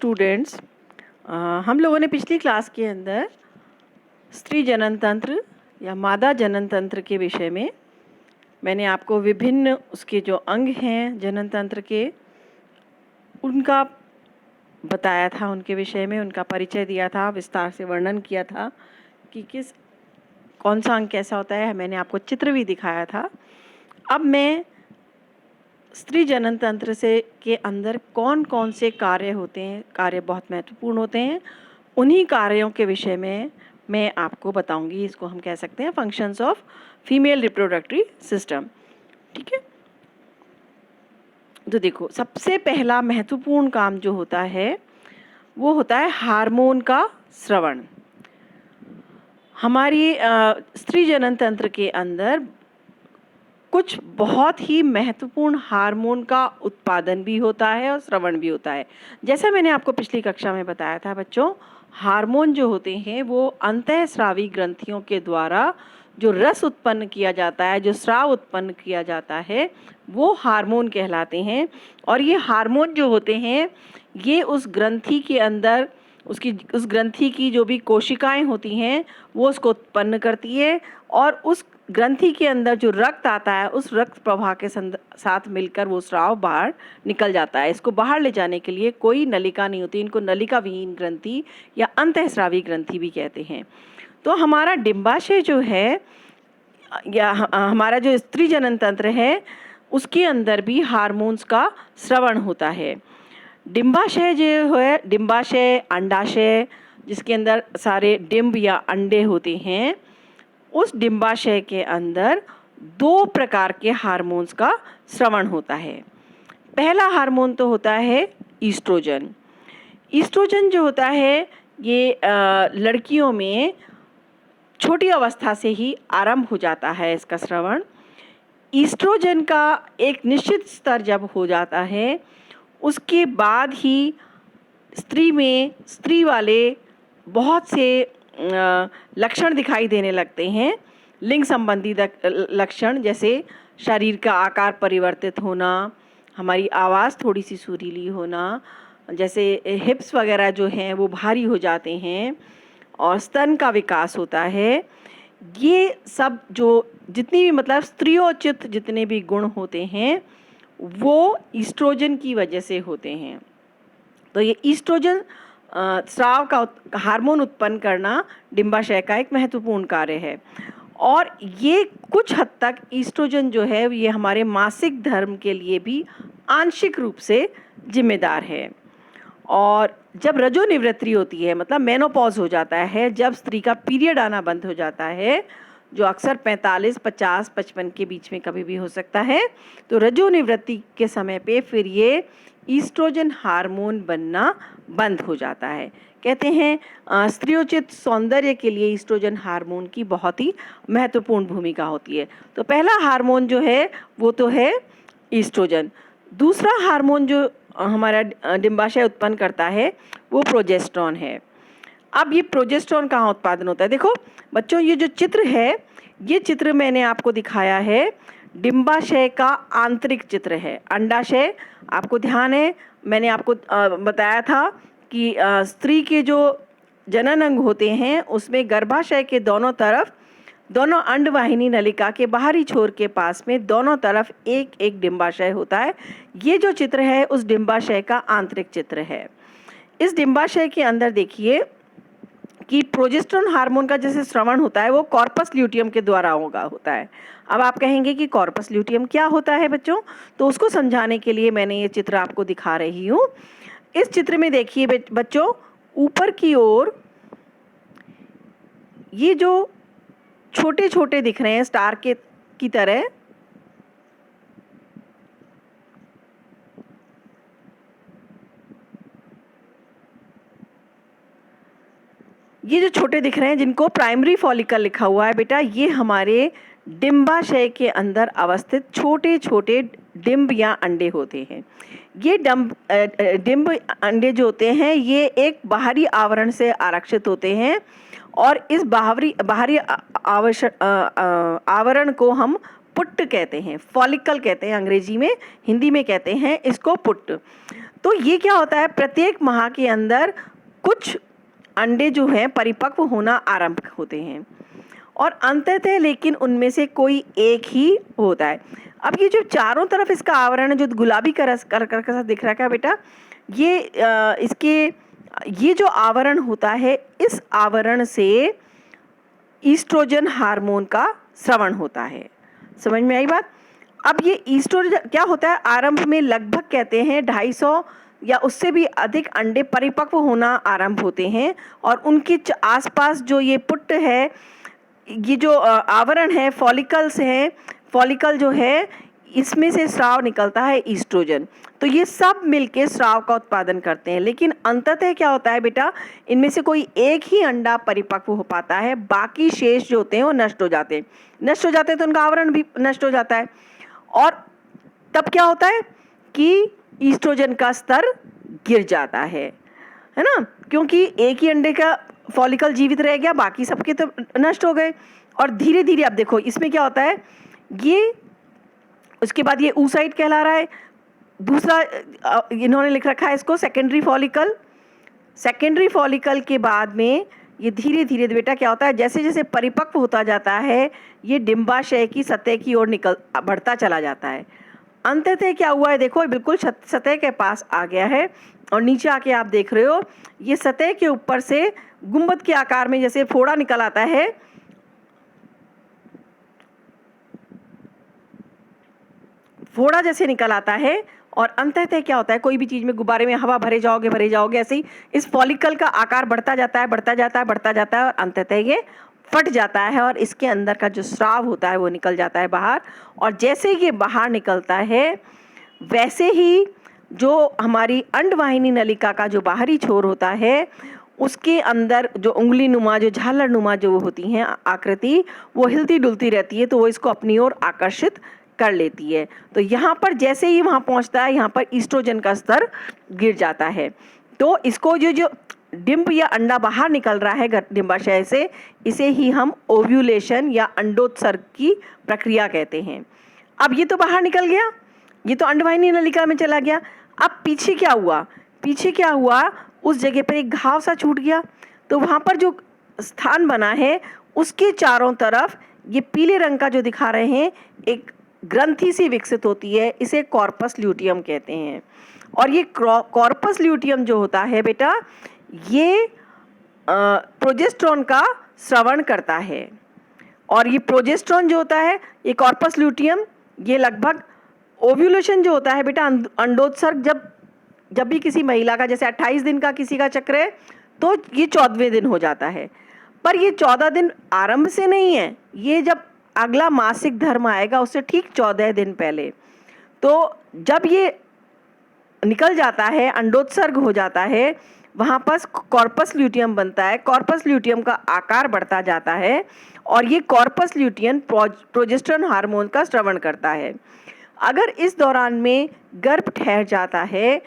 Students, हम लोगों ने पिछली क्लास के अंदर स्त्री जनन तंत्र या मादा जनन तंत्र के विषय में मैंने आपको विभिन्न उसके जो अंग हैं जनन तंत्र के उनका बताया था, उनके विषय में उनका परिचय दिया था, विस्तार से वर्णन किया था कि कौन सा अंग कैसा होता है। मैंने आपको चित्र भी दिखाया था। अब मैं स्त्री जनन तंत्र के अंदर कौन कौन से कार्य होते हैं, कार्य बहुत महत्वपूर्ण होते हैं, उन्हीं कार्यों के विषय में मैं आपको बताऊंगी। इसको हम कह सकते हैं functions of female reproductive system. ठीक है, तो देखो, सबसे पहला महत्वपूर्ण काम जो होता है वो होता है हार्मोन का स्रवण। हमारी स्त्री जनन तंत्र के अंदर कुछ बहुत ही महत्वपूर्ण हार्मोन का उत्पादन भी होता है और स्रवण भी होता है। जैसा मैंने आपको पिछली कक्षा में बताया था बच्चों, हार्मोन जो होते हैं वो अंतःस्रावी ग्रंथियों के द्वारा जो रस उत्पन्न किया जाता है, जो स्राव उत्पन्न किया जाता है, वो हार्मोन कहलाते हैं। और ये हार्मोन जो होते हैं ये उस ग्रंथि के अंदर उस ग्रंथि की जो भी कोशिकाएं होती हैं वो उसको उत्पन्न करती है, और उस ग्रंथि के अंदर जो रक्त आता है उस रक्त प्रवाह के साथ मिलकर वो स्राव बाहर निकल जाता है। इसको बाहर ले जाने के लिए कोई नलिका नहीं होती, इनको नलिका विहीन ग्रंथि या अंतःस्रावी ग्रंथि भी कहते हैं। तो हमारा डिंबाशय जो है या हमारा जो स्त्री जनन तंत्र है उसके अंदर भी हार्मोन्स का स्रवण होता है। डिंबाशय जो है, डिंबाशय, अंडाशय, जिसके अंदर सारे डिंब या अंडे होते हैं, उस डिंबाशय के अंदर दो प्रकार के हार्मोन्स का स्रवण होता है। पहला हार्मोन तो होता है ईस्ट्रोजन। ईस्ट्रोजन जो होता है ये लड़कियों में छोटी अवस्था से ही आरंभ हो जाता है इसका स्रवण। ईस्ट्रोजन का एक निश्चित स्तर जब हो जाता है उसके बाद ही स्त्री में स्त्री वाले बहुत से लक्षण दिखाई देने लगते हैं, लिंग संबंधी लक्षण, जैसे शरीर का आकार परिवर्तित होना, हमारी आवाज़ थोड़ी सी सुरीली होना, जैसे हिप्स वगैरह जो हैं वो भारी हो जाते हैं, और स्तन का विकास होता है। ये सब जो जितनी भी मतलब स्त्रियोचित जितने भी गुण होते हैं वो ईस्ट्रोजन की वजह से होते हैं। तो ये ईस्ट्रोजन स्राव का हार्मोन उत्पन्न करना डिंबाशय का एक महत्वपूर्ण कार्य है। और ये कुछ हद तक ईस्ट्रोजन जो है ये हमारे मासिक धर्म के लिए भी आंशिक रूप से जिम्मेदार है। और जब रजोनिवृत्ति होती है, मतलब मेनोपॉज हो जाता है, जब स्त्री का पीरियड आना बंद हो जाता है, जो अक्सर 45, 50, 55 के बीच में कभी भी हो सकता है, तो रजोनिवृत्ति के समय पे फिर ये ईस्ट्रोजन हार्मोन बनना बंद हो जाता है। कहते हैं स्त्रियोचित सौंदर्य के लिए ईस्ट्रोजन हार्मोन की बहुत ही महत्वपूर्ण भूमिका होती है। तो पहला हार्मोन जो है वो तो है ईस्ट्रोजन। दूसरा हार्मोन जो हमारा डिंबाशय उत्पन्न करता है वो प्रोजेस्टेरॉन है। अब ये प्रोजेस्टेरॉन कहाँ उत्पादन होता है? देखो बच्चों, ये जो चित्र है, ये चित्र मैंने आपको दिखाया है डिंबाशय का आंतरिक चित्र है। अंडाशय, आपको ध्यान है, मैंने आपको बताया था कि स्त्री के जो जनन अंग होते हैं उसमें गर्भाशय के दोनों तरफ, दोनों अंडवाहिनी नलिका के बाहरी छोर के पास में दोनों तरफ एक एक डिंबाशय होता है। ये जो चित्र है उस डिंबाशय का आंतरिक चित्र है। इस डिंबाशय के अंदर देखिए कि प्रोजेस्टेरॉन हार्मोन का जैसे स्रवण होता है वो कॉर्पस ल्यूटियम के द्वारा होता है। अब आप कहेंगे कि कॉर्पस ल्यूटियम क्या होता है बच्चों, तो उसको समझाने के लिए मैंने ये चित्र आपको दिखा रही हूँ। इस चित्र में देखिए बच्चों, ऊपर की ओर ये जो छोटे छोटे दिख रहे हैं स्टार की तरह, ये जो छोटे दिख रहे हैं जिनको प्राइमरी फॉलिकल लिखा हुआ है बेटा, ये हमारे डिंबाशय के अंदर अवस्थित छोटे छोटे डिंब या अंडे होते हैं। ये डिंब अंडे जो होते हैं ये एक बाहरी आवरण से आरक्षित होते हैं, और इस बाहरी आवरण को हम पुट्ट कहते हैं, फॉलिकल कहते हैं अंग्रेजी में, हिंदी में कहते हैं इसको पुट्ट। तो ये क्या होता है, प्रत्येक माह के अंदर कुछ अंडे जो हैं परिपक्व होना आरंभ होते हैं और अंततः लेकिन उनमें से कोई एक ही होता है। अब ये जो चारों तरफ इसका आवरण है, जो गुलाबी कर सा दिख रहा है क्या बेटा, ये जो आवरण होता है, इस आवरण से ईस्ट्रोजन हार्मोन का स्रवण होता है। समझ में आई बात? अब ये ईस्ट्रोजन क्या होता है, आरंभ में लगभग कहते हैं 250 या उससे भी अधिक अंडे परिपक्व होना आरंभ होते हैं और उनके आसपास जो ये पुट्ट है, ये जो आवरण है, फॉलिकल्स हैं, फॉलिकल जो है इसमें से स्राव निकलता है ईस्ट्रोजन। तो ये सब मिलके स्राव का उत्पादन करते हैं, लेकिन अंततः क्या होता है बेटा, इनमें से कोई एक ही अंडा परिपक्व हो पाता है, बाकी शेष जो होते हैं वो नष्ट हो जाते हैं। नष्ट हो जाते हैं तो उनका आवरण भी नष्ट हो जाता है और तब क्या होता है कि ईस्ट्रोजन का स्तर गिर जाता है ना, क्योंकि एक ही अंडे का फॉलिकल जीवित रह गया, बाकी सबके तो नष्ट हो गए। और धीरे धीरे आप देखो इसमें क्या होता है, ये उसके बाद ये oocyte कहला रहा है। दूसरा इन्होंने लिख रखा है इसको सेकेंडरी फॉलिकल। सेकेंडरी फॉलिकल के बाद में ये धीरे धीरे बेटा क्या होता है, जैसे जैसे परिपक्व होता जाता है ये डिंबाशय की सतह की ओर बढ़ता चला जाता है। अंततः क्या हुआ है, देखो बिल्कुल सतह के पास आ गया है और नीचे आके आप देख रहे हो ये सतह के ऊपर से गुंबद के आकार में जैसे फोड़ा निकल आता है, फोड़ा जैसे निकल आता है और अंततः क्या होता है, कोई भी चीज़ में गुब्बारे में हवा भरे जाओगे ऐसे ही इस फॉलिकल का आकार बढ़ता जाता है और अंततः ये फट जाता है और इसके अंदर का जो स्राव होता है वो निकल जाता है बाहर। और जैसे ये बाहर निकलता है वैसे ही जो हमारी अंडवाहिनी नलिका का जो बाहरी छोर होता है उसके अंदर जो उंगली नुमा, जो झालर नुमा जो होती हैं आकृति, वो हिलती डुलती रहती है, तो वो इसको अपनी ओर आकर्षित कर लेती है। तो यहाँ पर जैसे ही वहाँ पहुँचता है यहाँ पर ईस्ट्रोजन का स्तर गिर जाता है। तो इसको जो डिंब या अंडा बाहर निकल रहा है डिंबाशय से, इसे ही हम ओव्यूलेशन या अंडोत्सर्ग की प्रक्रिया कहते हैं। अब ये तो बाहर निकल गया, ये तो अंडवाहिनी नलिका में चला गया। अब पीछे क्या हुआ, उस जगह पर एक घाव सा छूट गया, तो वहाँ पर जो स्थान बना है उसके चारों तरफ ये पीले रंग का जो दिखा रहे हैं एक ग्रंथि सी विकसित होती है, इसे कॉर्पस ल्यूटियम कहते हैं। और ये कॉर्पस ल्यूटियम जो होता है बेटा, ये प्रोजेस्टेरोन का स्रवण करता है। और ये प्रोजेस्टेरोन जो होता है, ये कॉर्पस ल्यूटियम, ये लगभग ओव्यूलेशन जो होता है बेटा, अंडोत्सर्ग जब भी किसी महिला का जैसे 28 दिन का किसी का चक्र है तो ये 14वें दिन हो जाता है। पर ये 14 दिन आरंभ से नहीं है, ये जब अगला मासिक धर्म आएगा उससे ठीक 14 दिन पहले, तो जब ये निकल जाता है, अंडोत्सर्ग हो जाता है, वहाँ पर कॉर्पस ल्यूटियम बनता है। कॉर्पस ल्यूटियम का आकार बढ़ता जाता है और ये कॉर्पस ल्यूटियम प्रोजेस्टेरोन हार्मोन का स्रवण करता है। अगर इस दौरान में गर्भ ठहर जाता है,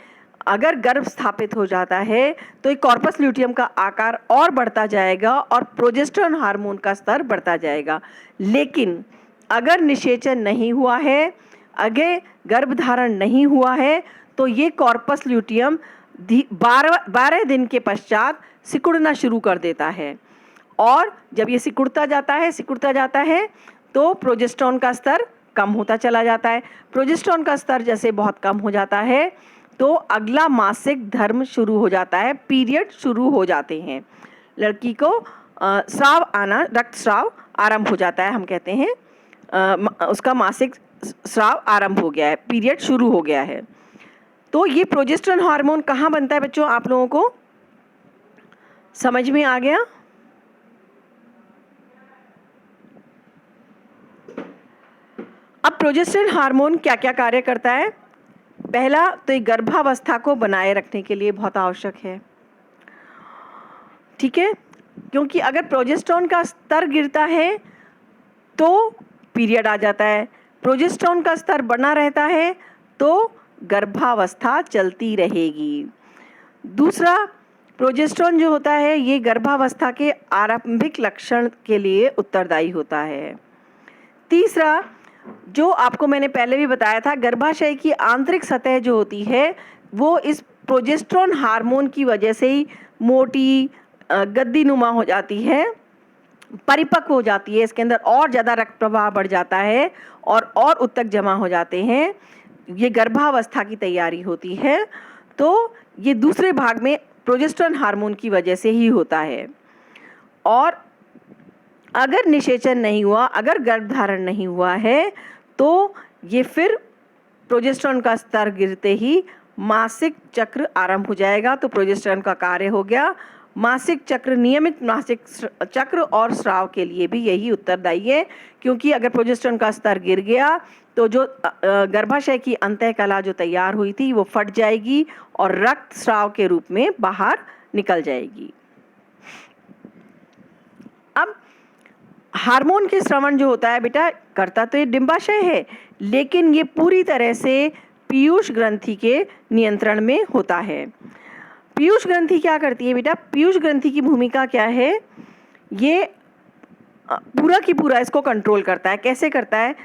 अगर गर्भ स्थापित हो जाता है, तो ये कॉर्पस ल्यूटियम का आकार और बढ़ता जाएगा और प्रोजेस्टेरोन हार्मोन का स्तर बढ़ता जाएगा। लेकिन अगर निषेचन नहीं हुआ है, अगर गर्भधारण नहीं हुआ है, तो ये कॉर्पस ल्यूटियम 12 दिन के पश्चात सिकुड़ना शुरू कर देता है। और जब ये सिकुड़ता जाता है तो प्रोजेस्टेरोन का स्तर कम होता चला जाता है। प्रोजेस्टेरोन का स्तर जैसे बहुत कम हो जाता है तो अगला मासिक धर्म शुरू हो जाता है, पीरियड शुरू हो जाते हैं। लड़की को स्राव आना, रक्तस्राव आरंभ हो जाता है, हम कहते हैं उसका मासिक स्राव आरंभ हो गया है, पीरियड शुरू हो गया है। तो ये प्रोजेस्टेरोन हार्मोन कहाँ बनता है बच्चों, आप लोगों को समझ में आ गया? अब प्रोजेस्टेरोन हार्मोन क्या क्या कार्य करता है? पहला तो ये गर्भावस्था को बनाए रखने के लिए बहुत आवश्यक है, ठीक है, क्योंकि अगर प्रोजेस्टेरोन का स्तर गिरता है तो पीरियड आ जाता है, प्रोजेस्टेरोन का स्तर बना रहता है तो गर्भावस्था चलती रहेगी। दूसरा, प्रोजेस्टेरोन जो होता है ये गर्भावस्था के आरंभिक लक्षण के लिए उत्तरदायी होता है। तीसरा, जो आपको मैंने पहले भी बताया था, गर्भाशय की आंतरिक सतह जो होती है वो इस प्रोजेस्टेरोन हार्मोन की वजह से ही मोटी, गद्दीनुमा हो जाती है, परिपक्व हो जाती है, इसके अंदर और ज़्यादा रक्त प्रवाह बढ़ जाता है और ऊतक जमा हो जाते हैं। ये गर्भावस्था की तैयारी होती है। तो ये दूसरे भाग में प्रोजेस्टेरोन हार्मोन की वजह से ही होता है। और अगर निषेचन नहीं हुआ, अगर गर्भधारण नहीं हुआ है, तो ये फिर प्रोजेस्टेरोन का स्तर गिरते ही मासिक चक्र आरंभ हो जाएगा। तो प्रोजेस्टेरोन का कार्य हो गया मासिक चक्र। नियमित मासिक चक्र और स्राव के लिए भी यही उत्तरदायी है, क्योंकि अगर प्रोजेस्टेरोन का स्तर गिर गया तो जो गर्भाशय की अंतःकला जो तैयार हुई थी वो फट जाएगी और रक्त स्राव के रूप में बाहर निकल जाएगी। अब हार्मोन के स्रवण जो होता है बेटा, करता तो ये डिंबाशय है, लेकिन ये पूरी तरह से पीयूष ग्रंथि के नियंत्रण में होता है। पीयूष ग्रंथि क्या करती है बेटा? पीयूष ग्रंथि की भूमिका क्या है? ये पूरा की पूरा इसको कंट्रोल करता है। कैसे करता है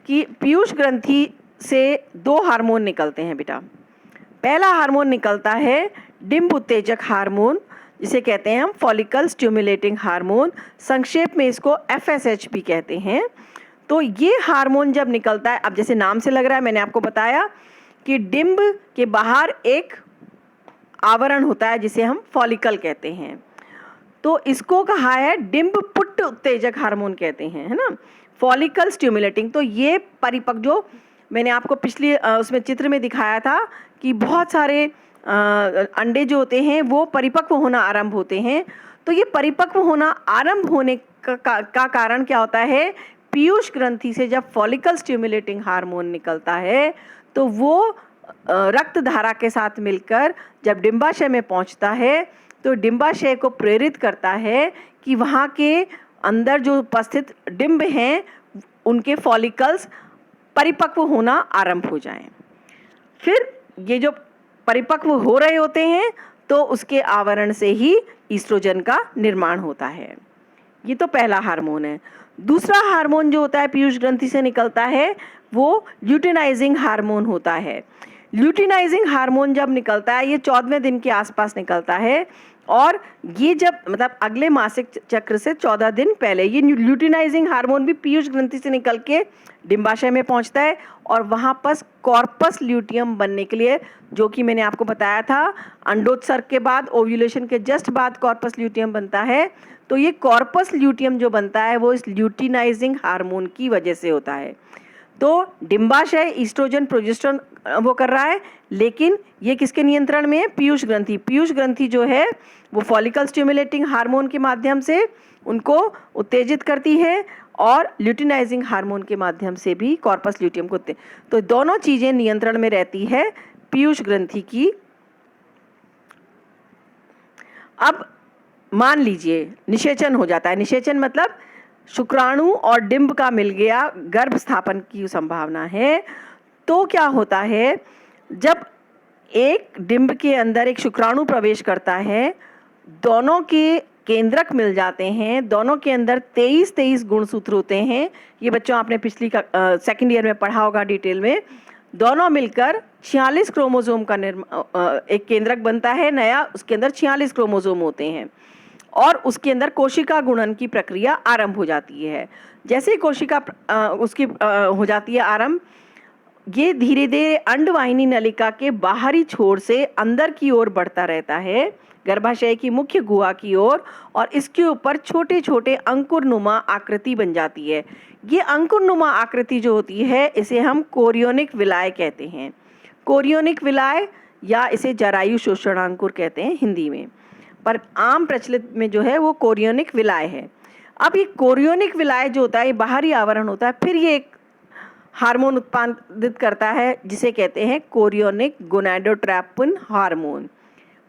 कि पीयूष ग्रंथि से दो हार्मोन निकलते हैं बेटा। पहला हार्मोन निकलता है डिंब उत्तेजक हार्मोन, जिसे कहते हैं हम फॉलिकल स्टिमुलेटिंग हार्मोन, संक्षेप में इसको FSH भी कहते हैं। तो ये हार्मोन जब निकलता है, अब जैसे नाम से लग रहा है, मैंने आपको बताया कि डिंब के बाहर एक आवरण होता है जिसे हम फॉलिकल कहते हैं, तो इसको कहा है डिंब पुट उत्तेजक हार्मोन कहते हैं, है ना, फॉलिकल स्टिमुलेटिंग। तो ये परिपक्व, जो मैंने आपको पिछले उसमें चित्र में दिखाया था कि बहुत सारे अंडे जो होते हैं वो परिपक्व होना आरंभ होते हैं। तो ये परिपक्व होना आरंभ होने का कारण क्या होता है? पीयूष ग्रंथि से जब फॉलिकल स्टिमुलेटिंग हार्मोन निकलता है तो वो रक्त धारा के साथ मिलकर जब डिंबाशय में पहुंचता है तो डिंबाशय को प्रेरित करता है कि वहाँ के अंदर जो उपस्थित डिंब हैं उनके फॉलिकल्स परिपक्व होना आरंभ हो जाएं। फिर ये जो परिपक्व हो रहे होते हैं तो उसके आवरण से ही ईस्ट्रोजन का निर्माण होता है। ये तो पहला हार्मोन है। दूसरा हार्मोन जो होता है पीयूष ग्रंथि से निकलता है वो ल्यूटिनाइजिंग हार्मोन होता है। ल्यूटिनाइजिंग हार्मोन जब निकलता है, ये 14वें दिन के आसपास निकलता है, और ये जब मतलब अगले मासिक चक्र से 14 दिन पहले ये ल्यूटिनाइजिंग हार्मोन भी पीयूष ग्रंथि से निकल के डिंबाशय में पहुंचता है और वहाँ पर कॉर्पस ल्यूटियम बनने के लिए, जो कि मैंने आपको बताया था अंडोत्सर्ग के बाद, ओव्यूलेशन के जस्ट बाद कॉर्पस ल्यूटियम बनता है। तो ये कॉर्पस ल्यूटियम जो बनता है वो इस ल्यूटिनाइजिंग हार्मोन की वजह से होता है। तो डिंबाशय ईस्ट्रोजन प्रोजेस्टेरोन वो कर रहा है, लेकिन ये किसके नियंत्रण में है? पीयूष ग्रंथि। पीयूष ग्रंथि जो है वो फॉलिकल स्टिमुलेटिंग हार्मोन के माध्यम से उनको उत्तेजित करती है और ल्यूटिनाइजिंग हार्मोन के माध्यम से भी कॉर्पस ल्यूटियम को तो दोनों चीज़ें नियंत्रण में रहती है पीयूष ग्रंथि की। अब मान लीजिए निषेचन हो जाता है। निषेचन मतलब शुक्राणु और डिंब का मिल गया, गर्भ स्थापन की संभावना है। तो क्या होता है, जब एक डिंब के अंदर एक शुक्राणु प्रवेश करता है, दोनों के केंद्रक मिल जाते हैं, दोनों के अंदर 23 गुणसूत्र होते हैं। ये बच्चों आपने पिछली सेकंड ईयर में पढ़ा होगा डिटेल में। दोनों मिलकर 46 क्रोमोसोम का एक केंद्रक बनता है नया, उसके अंदर 46 क्रोमोसोम होते हैं और उसके अंदर कोशिका गुणन की प्रक्रिया आरंभ हो जाती है। जैसे ही कोशिका उसकी हो जाती है आरंभ, ये धीरे धीरे अंडवाहिनी नलिका के बाहरी छोर से अंदर की ओर बढ़ता रहता है, गर्भाशय की मुख्य गुहा की ओर, और इसके ऊपर छोटे छोटे अंकुरनुमा आकृति बन जाती है। ये अंकुरनुमा आकृति जो होती है इसे हम कोरियोनिक विलाय कहते हैं। कोरियोनिक विलाय या इसे जरायु शोषणांकुर कहते हैं हिंदी में, पर आम प्रचलित में जो है वो कोरियोनिक विलाय है। अब ये कोरियोनिक विलाय जो होता है ये बाहरी आवरण होता है, फिर ये एक हार्मोन उत्पादित करता है जिसे कहते हैं कोरियोनिक गोनाडोट्रोपिन हार्मोन।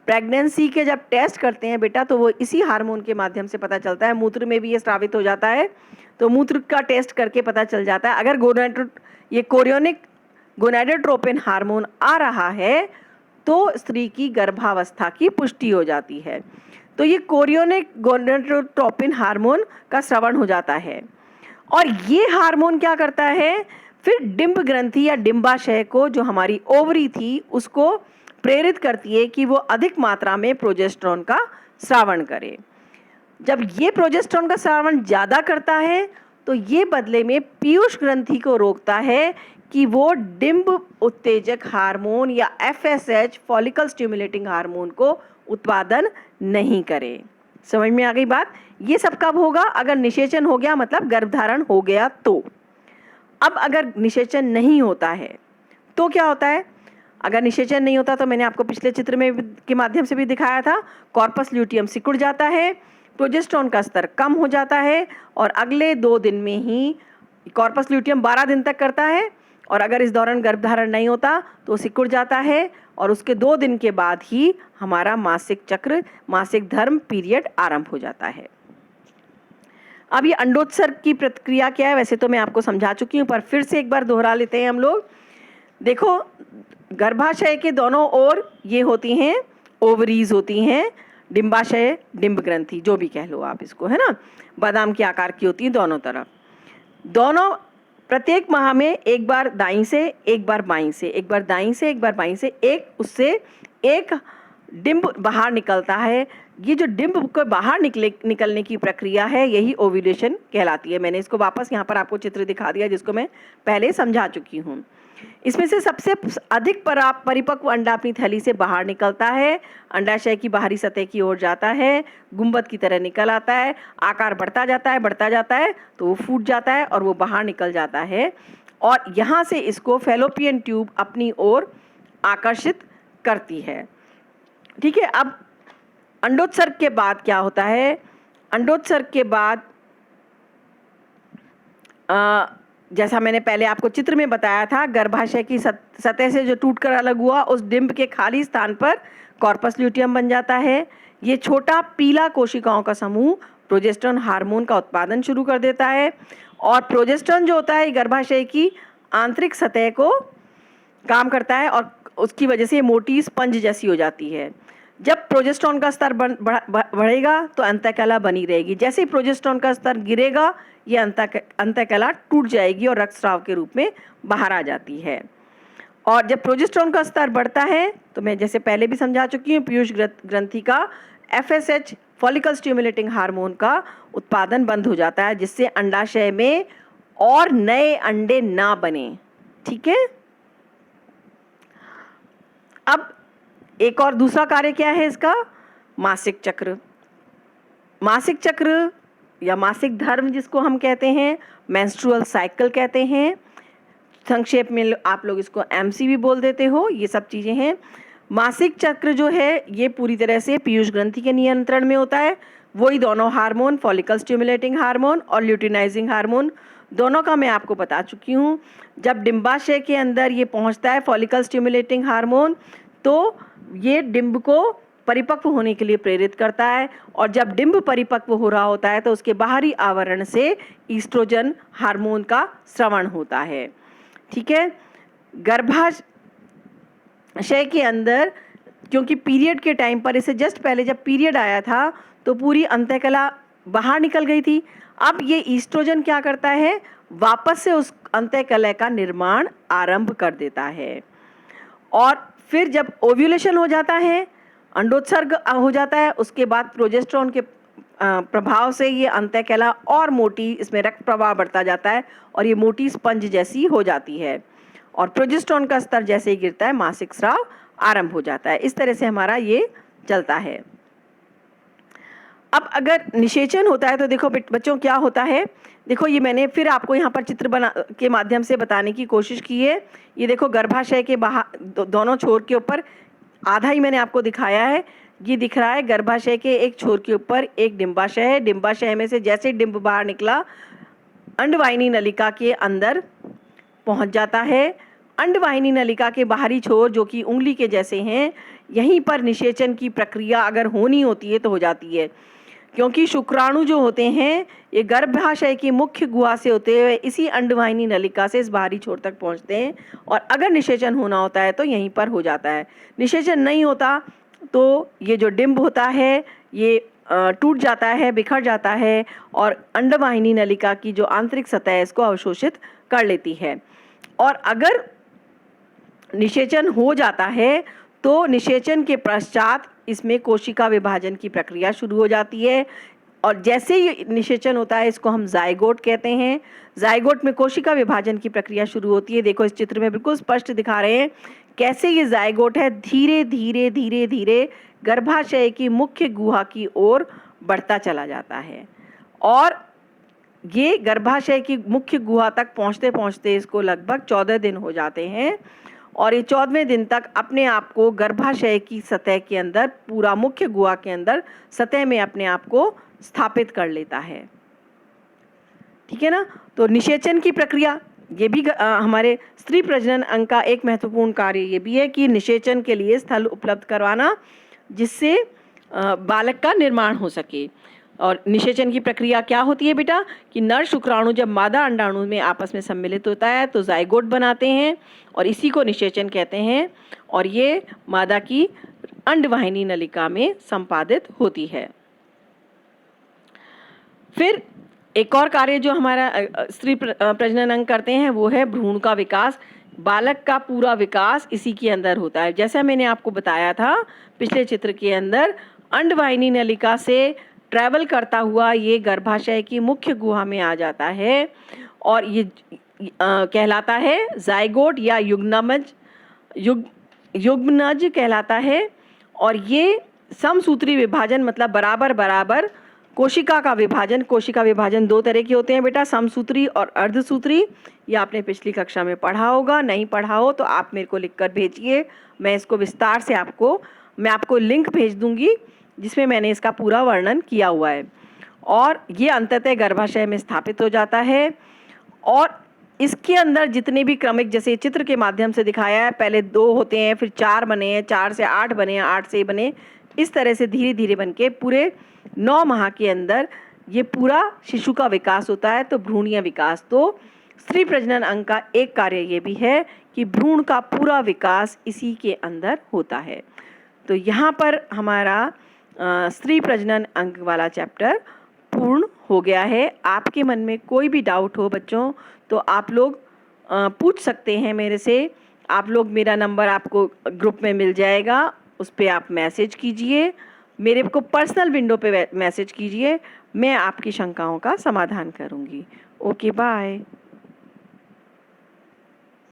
प्रेगनेंसी के जब टेस्ट करते हैं बेटा तो वो इसी हार्मोन के माध्यम से पता चलता है। मूत्र में भी ये स्रावित हो जाता है, तो मूत्र का टेस्ट करके पता चल जाता है। अगर ये कोरियोनिक गोनाडोट्रोपिन हार्मोन आ रहा है तो स्त्री की गर्भावस्था की पुष्टि हो जाती है। तो ये कोरियोनिक गोनाडोट्रोपिन हार्मोन का स्रवण हो जाता है, और ये हार्मोन क्या करता है, फिर डिंब ग्रंथि या डिंबाशय को, जो हमारी ओवरी थी, उसको प्रेरित करती है कि वो अधिक मात्रा में प्रोजेस्टेरोन का स्रावन करे। जब ये प्रोजेस्टेरोन का स्रावन ज़्यादा करता है तो ये बदले में पीयूष ग्रंथि को रोकता है कि वो डिंब उत्तेजक हार्मोन या FSH फॉलिकल स्टिमुलेटिंग हार्मोन को उत्पादन नहीं करे। समझ में आ गई बात? ये सब कब होगा? अगर निषेचन हो गया, मतलब गर्भधारण हो गया तो। अब अगर निषेचन नहीं होता है तो क्या होता है? अगर निषेचन नहीं होता तो मैंने आपको पिछले चित्र में के माध्यम से भी दिखाया था, कॉर्पस ल्यूटियम सिकुड़ जाता है, प्रोजेस्टेरोन का स्तर कम हो जाता है और अगले 2 दिन में ही कॉर्पस ल्यूटियम 12 दिन तक करता है और अगर इस दौरान गर्भधारण नहीं होता तो सिकुड़ जाता है और उसके 2 दिन के बाद ही हमारा मासिक चक्र, मासिक धर्म पीरियड आरंभ हो जाता है। अब ये अंडोत्सर्ग की प्रक्रिया क्या है वैसे तो मैं आपको समझा चुकी हूँ, पर फिर से एक बार दोहरा लेते हैं हम लोग। देखो, गर्भाशय के दोनों ओर ये होती हैं ओवरीज होती हैं, डिंबाशय, डिंब ग्रंथि, जो भी कह लो आप इसको, है ना, बादाम के आकार की होती है दोनों तरफ। दोनों प्रत्येक माह में एक बार दाईं से, एक बार बाईं से, एक बार दाईं से, एक बार बाईं से, उससे एक डिंब बाहर निकलता है। ये जो डिंब को बाहर निकलने की प्रक्रिया है यही ओव्यूलेशन कहलाती है। मैंने इसको वापस यहाँ पर आपको चित्र दिखा दिया जिसको मैं पहले समझा चुकी हूँ। इसमें से सबसे अधिक परिपक्व अंडा अपनी थैली से बाहर निकलता है, अंडाशय की बाहरी सतह की ओर जाता है, गुंबद की तरह निकल आता है, आकार बढ़ता जाता है तो वो फूट जाता है और वो बाहर निकल जाता है और यहाँ से इसको फैलोपियन ट्यूब अपनी ओर आकर्षित करती है। ठीक है, अब अंडोत्सर्ग के बाद क्या होता है? अंडोत्सर्ग के बाद जैसा मैंने पहले आपको चित्र में बताया था, गर्भाशय की सतह से जो टूटकर अलग हुआ उस डिंब के खाली स्थान पर कॉर्पस ल्यूटियम बन जाता है। ये छोटा पीला कोशिकाओं का समूह प्रोजेस्टेरोन हार्मोन का उत्पादन शुरू कर देता है और प्रोजेस्टेरोन जो होता है गर्भाशय की आंतरिक सतह को काम करता है और उसकी वजह से ये मोटी स्पंज जैसी हो जाती है। जब प्रोजेस्टेरोन का स्तर बढ़ेगा तो अंतःकला बनी रहेगी, जैसे ही प्रोजेस्टेरोन का स्तर गिरेगा ये अंतःकला टूट जाएगी और रक्तस्राव के रूप में बाहर आ जाती है। और जब प्रोजेस्टेरोन का स्तर बढ़ता है तो मैं जैसे पहले भी समझा चुकी हूँ, पीयूष ग्रंथि का FSH फॉलिकल स्टिमुलेटिंग हार्मोन का उत्पादन बंद हो जाता है, जिससे अंडाशय में और नए अंडे ना बने। ठीक है, अब एक और दूसरा कार्य क्या है इसका? मासिक चक्र। मासिक चक्र या मासिक धर्म जिसको हम कहते हैं, मेंस्ट्रुअल साइकिल कहते हैं, संक्षेप में आप लोग इसको MC भी बोल देते हो, ये सब चीज़ें हैं। मासिक चक्र जो है ये पूरी तरह से पीयूष ग्रंथि के नियंत्रण में होता है। वही दोनों हार्मोन, फॉलिकल स्टिमुलेटिंग हार्मोन और ल्यूटिनाइजिंग हार्मोन, दोनों का मैं आपको बता चुकी हूँ। जब डिंबाशय के अंदर ये पहुँचता है फॉलिकल स्टिमुलेटिंग हार्मोन तो ये डिंब को परिपक्व होने के लिए प्रेरित करता है और जब डिंब परिपक्व हो रहा होता है तो उसके बाहरी आवरण से ईस्ट्रोजन हार्मोन का स्रवण होता है। ठीक है, गर्भाशय के अंदर क्योंकि पीरियड के टाइम पर, इसे जस्ट पहले जब पीरियड आया था तो पूरी अंतःकला बाहर निकल गई थी। अब ये ईस्ट्रोजन क्या करता है? वापस से उस अंतःकला का निर्माण आरंभ कर देता है और फिर जब ओव्यूलेशन हो जाता है, अंडोत्सर्ग हो जाता है, उसके बाद प्रोजेस्टेरोन के प्रभाव से ये अंतःकला और मोटी, इसमें रक्त प्रवाह बढ़ता जाता है और ये मोटी स्पंज जैसी हो जाती है और प्रोजेस्टेरोन का स्तर जैसे ही गिरता है मासिक स्राव आरंभ हो जाता है। इस तरह से हमारा ये चलता है। अब अगर निषेचन होता है तो देखो बच्चों क्या होता है, देखो ये मैंने फिर आपको यहाँ पर चित्र के माध्यम से बताने की कोशिश की है। ये देखो गर्भाशय के बाहर दोनों छोर के ऊपर आधा ही मैंने आपको दिखाया है। ये दिख रहा है गर्भाशय के एक छोर के ऊपर एक डिंबाशय है। डिंबाशय में से जैसे डिंब बाहर निकला अंडवाहिनी नलिका के अंदर पहुँच जाता है। अंडवाहिनी नलिका के बाहरी छोर जो कि उंगली के जैसे हैं, यहीं पर निषेचन की प्रक्रिया अगर होनी होती है तो हो जाती है, क्योंकि शुक्राणु जो होते हैं ये गर्भाशय की मुख्य गुहा से होते हुए इसी अंडवाहिनी नलिका से इस बाहरी छोर तक पहुंचते हैं और अगर निषेचन होना होता है तो यहीं पर हो जाता है। निषेचन नहीं होता तो ये जो डिंब होता है ये टूट जाता है, बिखर जाता है और अंडवाहिनी नलिका की जो आंतरिक सतह है इसको अवशोषित कर लेती है। और अगर निषेचन हो जाता है तो निषेचन के पश्चात इसमें कोशिका विभाजन की प्रक्रिया शुरू हो जाती है, और जैसे ही निषेचन होता है इसको हम जाइगोट कहते हैं। जाइगोट में कोशिका विभाजन की प्रक्रिया शुरू होती है। देखो इस चित्र में बिल्कुल स्पष्ट दिखा रहे हैं कैसे ये जाइगोट है धीरे धीरे धीरे धीरे गर्भाशय की मुख्य गुहा की ओर बढ़ता चला जाता है, और ये गर्भाशय की मुख्य गुहा तक पहुँचते पहुँचते इसको लगभग 14 दिन हो जाते हैं, और ये 14वें दिन तक अपने आप को गर्भाशय की सतह के अंदर, पूरा मुख्य गुहा के अंदर सतह में अपने आप को स्थापित कर लेता है। ठीक है ना। तो निषेचन की प्रक्रिया ये भी हमारे स्त्री प्रजनन अंग का एक महत्वपूर्ण कार्य ये भी है कि निषेचन के लिए स्थल उपलब्ध करवाना, जिससे बालक का निर्माण हो सके। और निषेचन की प्रक्रिया क्या होती है बेटा कि नर शुक्राणु जब मादा अंडाणु में आपस में सम्मिलित होता है तो जाइगोट बनाते हैं, और इसी को निषेचन कहते हैं, और ये मादा की अंडवाहिनी नलिका में संपादित होती है। फिर एक और कार्य जो हमारा स्त्री प्रजनन अंग करते हैं वो है भ्रूण का विकास। बालक का पूरा विकास इसी के अंदर होता है। जैसा मैंने आपको बताया था पिछले चित्र के अंदर, अंडवाहिनी नलिका से ट्रैवल करता हुआ ये गर्भाशय की मुख्य गुहा में आ जाता है, और ये कहलाता है जाइगोट या युग्मनज कहलाता है। और ये समसूत्री विभाजन मतलब बराबर बराबर कोशिका का विभाजन 2 तरह के होते हैं बेटा, समसूत्री और अर्धसूत्री। ये आपने पिछली कक्षा में पढ़ा होगा, नहीं पढ़ा हो तो आप मेरे को लिखकर भेजिए, मैं इसको विस्तार से मैं आपको लिंक भेज दूंगी जिसमें मैंने इसका पूरा वर्णन किया हुआ है। और ये अंततः गर्भाशय में स्थापित हो जाता है, और इसके अंदर जितने भी क्रमिक, जैसे चित्र के माध्यम से दिखाया है, पहले 2 होते हैं, फिर 4 बने हैं, 4 से 8 बने हैं, 8 से बने, इस तरह से धीरे धीरे बन के पूरे 9 माह के अंदर ये पूरा शिशु का विकास होता है। तो भ्रूणीय विकास, तो स्त्री प्रजनन अंग का एक कार्य ये भी है कि भ्रूण का पूरा विकास इसी के अंदर होता है। तो यहाँ पर हमारा स्त्री प्रजनन अंग वाला चैप्टर पूर्ण हो गया है। आपके मन में कोई भी डाउट हो बच्चों तो आप लोग पूछ सकते हैं मेरे से। आप लोग, मेरा नंबर आपको ग्रुप में मिल जाएगा, उस पर आप मैसेज कीजिए, मेरे को पर्सनल विंडो पे मैसेज कीजिए, मैं आपकी शंकाओं का समाधान करूँगी। Okay, bye.